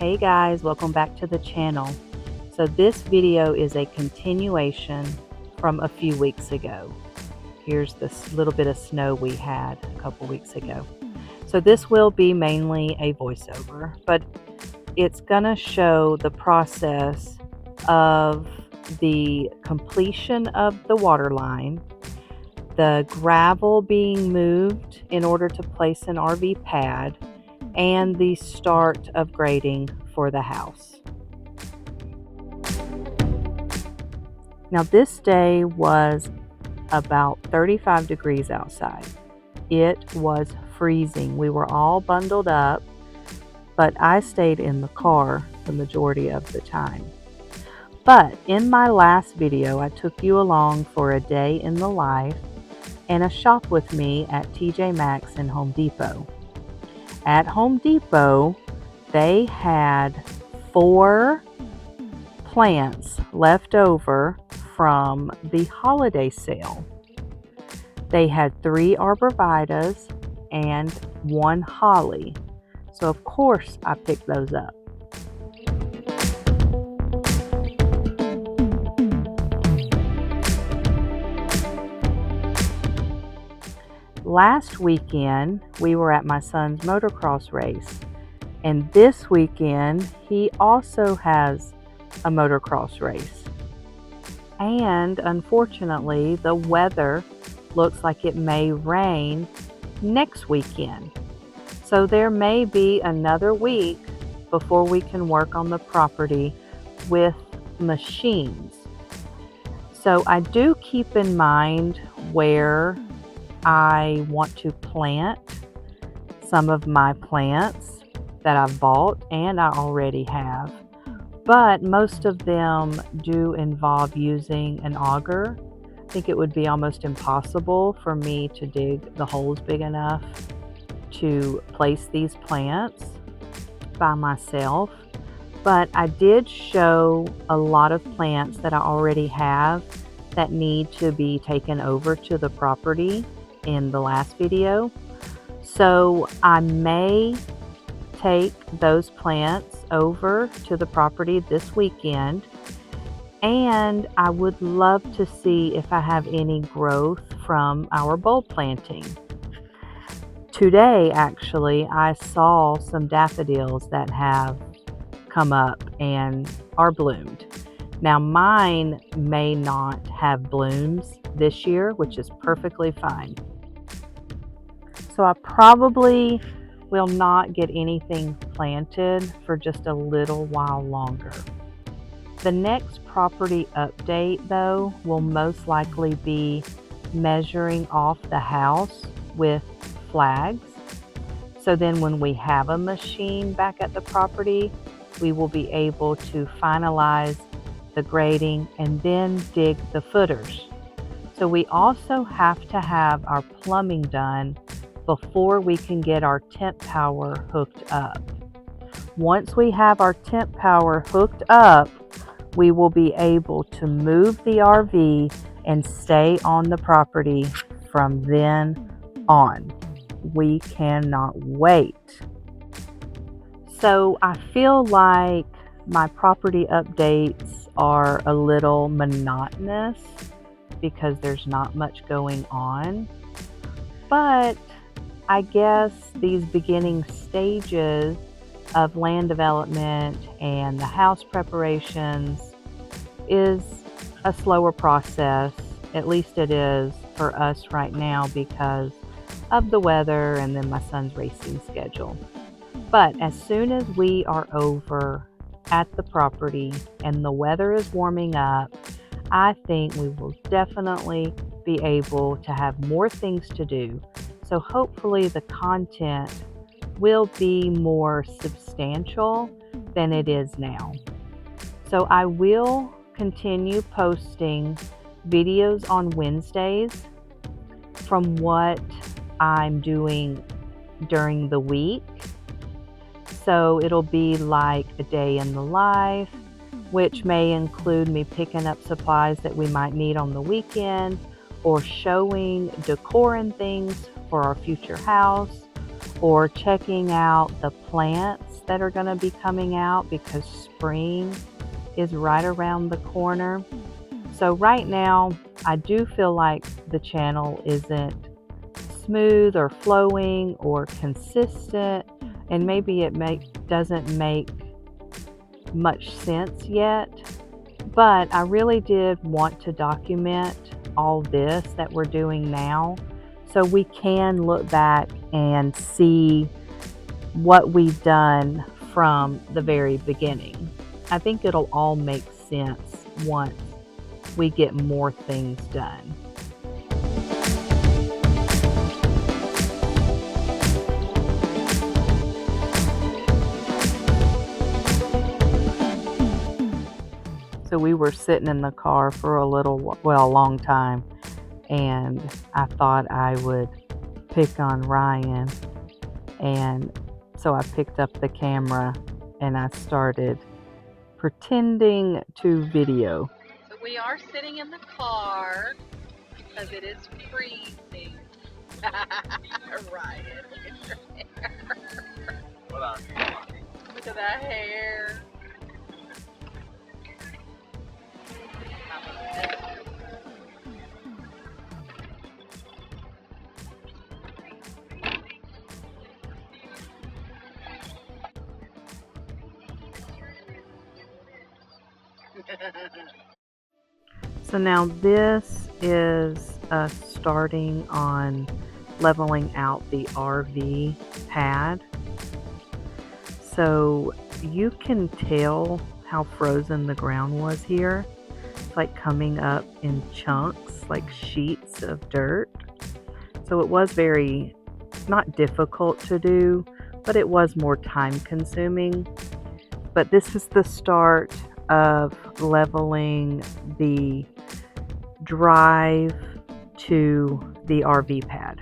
Hey guys, welcome back to the channel. So this video is a continuation from a few weeks ago. Here's this little bit of snow we had a couple weeks ago. So this will be mainly a voiceover, but it's gonna show the process of the completion of the water line, the gravel being moved in order to place an RV pad, and the start of grading for the house. Now this day was about 35 degrees outside. It was freezing. We were all bundled up, but I stayed in the car the majority of the time. But in my last video, I took you along for a day in the life and a shop with me at TJ Maxx and Home Depot. At Home Depot, they had 4 plants left over from the holiday sale. They had 3 arborvitaes and 1 holly. So of course I picked those up. Last weekend, we were at my son's motocross race, and this weekend, he also has a motocross race. And unfortunately, the weather looks like it may rain next weekend. So there may be another week before we can work on the property with machines. So I do keep in mind where I want to plant some of my plants that I've bought and I already have, but most of them do involve using an auger. I think it would be almost impossible for me to dig the holes big enough to place these plants by myself, but I did show a lot of plants that I already have that need to be taken over to the property in the last video. So I may take those plants over to the property this weekend, and I would love to see if I have any growth from our bulb planting. Today, actually, I saw some daffodils that have come up and are bloomed. Now, mine may not have blooms this year, which is perfectly fine. So I probably will not get anything planted for just a little while longer. The next property update, though, will most likely be measuring off the house with flags. So then when we have a machine back at the property, we will be able to finalize the grading and then dig the footers. So we also have to have our plumbing done before we can get our temp power hooked up. Once we have our temp power hooked up, we will be able to move the RV and stay on the property from then on. We cannot wait. So I feel like my property updates are a little monotonous because there's not much going on, but I guess these beginning stages of land development and the house preparations is a slower process. At least it is for us right now because of the weather and then my son's racing schedule. But as soon as we are over at the property and the weather is warming up, I think we will definitely be able to have more things to do. So hopefully the content will be more substantial than it is now. So I will continue posting videos on Wednesdays from what I'm doing during the week. So it'll be like a day in the life, which may include me picking up supplies that we might need on the weekend, or showing decor and things for our future house, or checking out the plants that are going to be coming out because spring is right around the corner. So right now, I do feel like the channel isn't smooth or flowing or consistent, and maybe it doesn't make much sense yet, but I really did want to document all this that we're doing now so we can look back and see what we've done from the very beginning. I think it'll all make sense once we get more things done. So we were sitting in the car for a long time, and I thought I would pick on Ryan, and so I picked up the camera and I started pretending to video. So we are sitting in the car because it is freezing. Ryan, look at your hair. Look at that hair. So now this is starting on leveling out the RV pad. So you can tell how frozen the ground was here. It's like coming up in chunks, like sheets of dirt. So it was very, not difficult to do, but it was more time consuming. But this is the start of leveling the drive to the RV pad.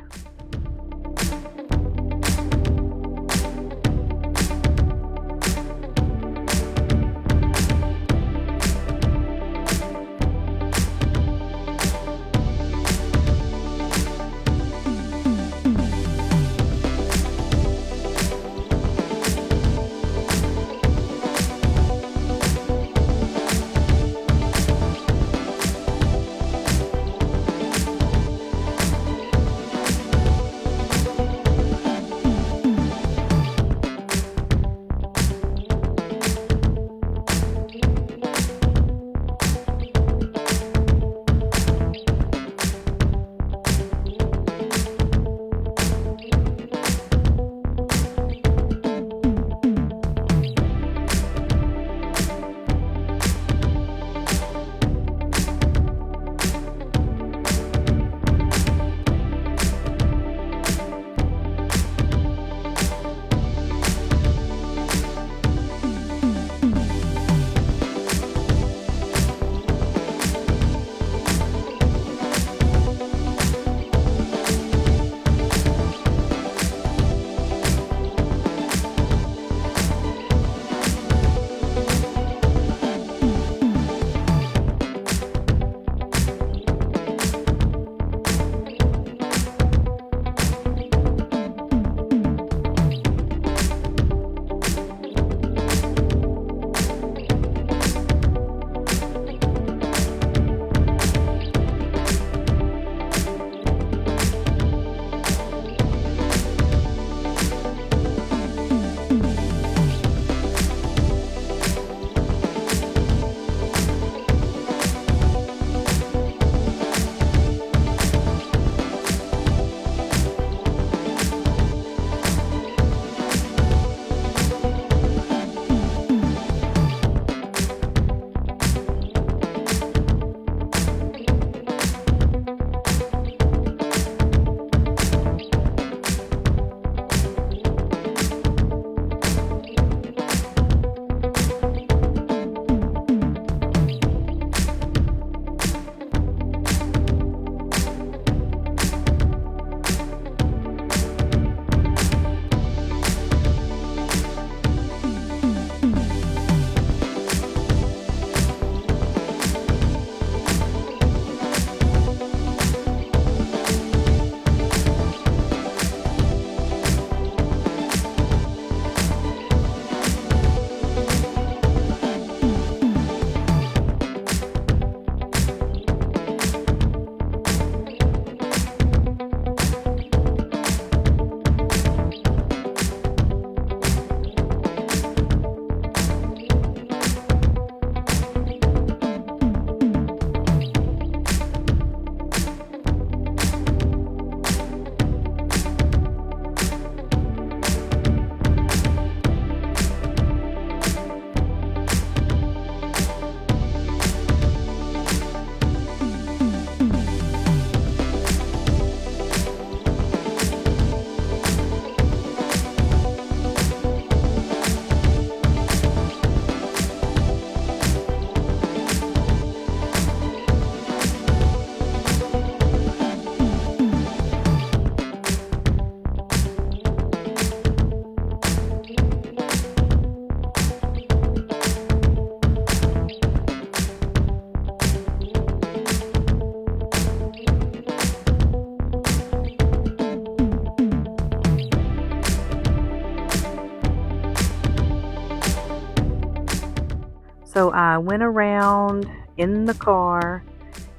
So I went around in the car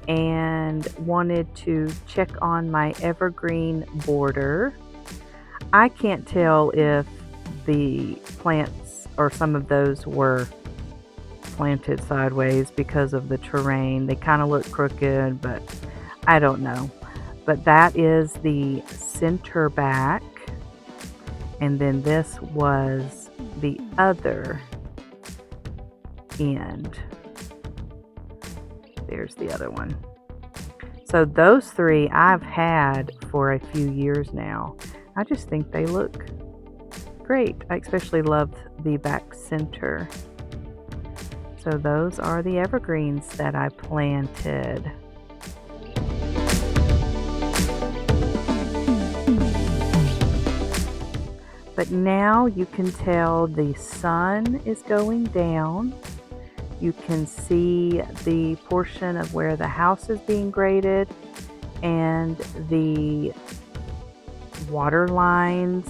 and wanted to check on my evergreen border. I can't tell if the plants or some of those were planted sideways because of the terrain. They kind of look crooked, but I don't know. But that is the center back, and then this was the other end. There's the other one. So those three I've had for a few years now. I just think they look great. I especially love the back center. So those are the evergreens that I planted. But now you can tell the sun is going down. You can see the portion of where the house is being graded, and the water lines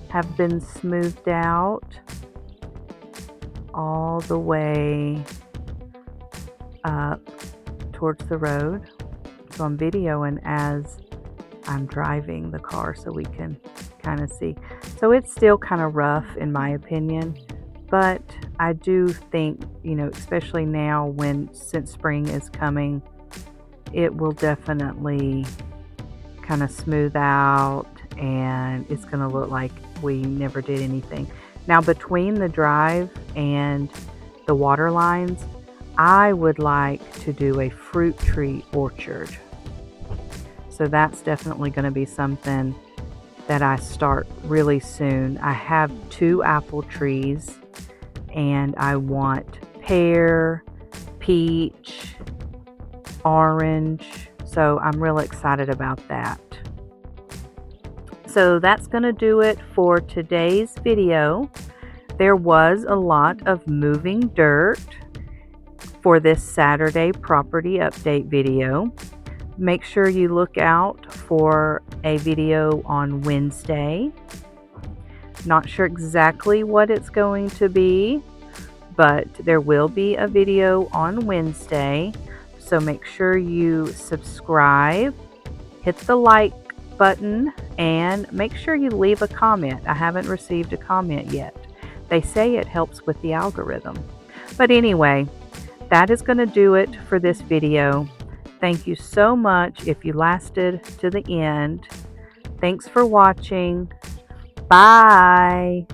have been smoothed out all the way up towards the road. So I'm videoing as I'm driving the car so we can kind of see. So it's still kind of rough in my opinion, but I do think, especially now since spring is coming, it will definitely kind of smooth out and it's going to look like we never did anything. Now between the drive and the water lines, I would like to do a fruit tree orchard. So that's definitely going to be something that I start really soon. I have 2 apple trees and I want pear, peach, orange. So I'm real excited about that. So that's going to do it for today's video. There was a lot of moving dirt for this Saturday property update video. Make sure you look out for a video on Wednesday. Not sure exactly what it's going to be, but there will be a video on Wednesday. So make sure you subscribe, hit the like button, and make sure you leave a comment. I haven't received a comment yet. They say it helps with the algorithm. But anyway, that is going to do it for this video. Thank you so much if you lasted to the end. Thanks for watching. Bye.